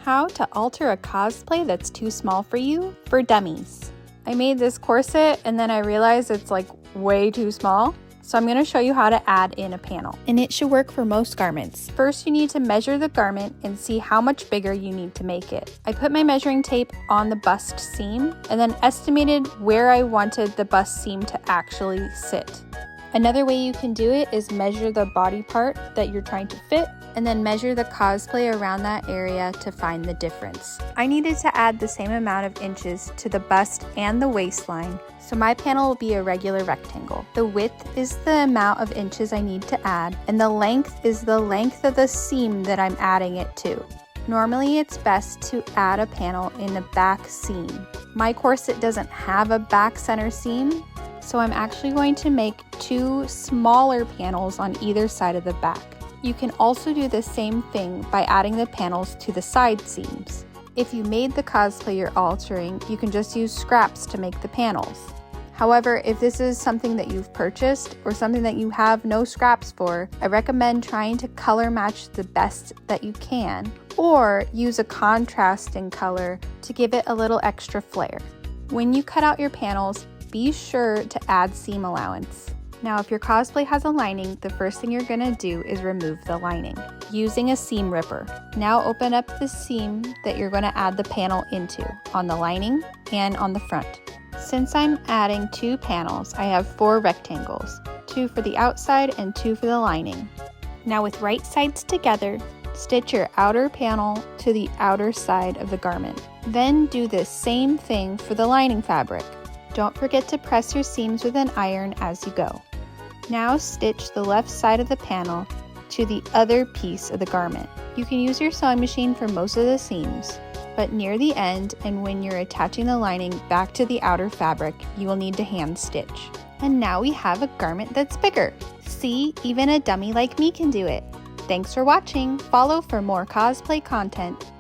How to alter a cosplay that's too small for you for dummies. I made this corset and then I realized it's like way too small. So I'm going to show you how to add in a panel. And it should work for most garments. First, you need to measure the garment and see how much bigger you need to make it. I put my measuring tape on the bust seam and then estimated where I wanted the bust seam to actually sit. Another way you can do it is measure the body part that you're trying to fit and then measure the cosplay around that area to find the difference. I needed to add the same amount of inches to the bust and the waistline, so my panel will be a regular rectangle. The width is the amount of inches I need to add, and the length is the length of the seam that I'm adding it to. Normally it's best to add a panel in the back seam. My corset doesn't have a back center seam, so I'm actually going to make 2 smaller panels on either side of the back. You can also do the same thing by adding the panels to the side seams. If you made the cosplay you're altering, you can just use scraps to make the panels. However, if this is something that you've purchased or something that you have no scraps for, I recommend trying to color match the best that you can, or use a contrasting color to give it a little extra flair. When you cut out your panels, be sure to add seam allowance. Now, if your cosplay has a lining, the first thing you're going to do is remove the lining using a seam ripper. Now open up the seam that you're going to add the panel into on the lining and on the front. Since I'm adding 2 panels, I have 4 rectangles, 2 for the outside and 2 for the lining. Now with right sides together, stitch your outer panel to the outer side of the garment. Then do the same thing for the lining fabric. Don't forget to press your seams with an iron as you go. Now stitch the left side of the panel to the other piece of the garment. You can use your sewing machine for most of the seams, but near the end and when you're attaching the lining back to the outer fabric, you will need to hand stitch. And now we have a garment that's bigger. See, even a dummy like me can do it. Thanks for watching. Follow for more cosplay content.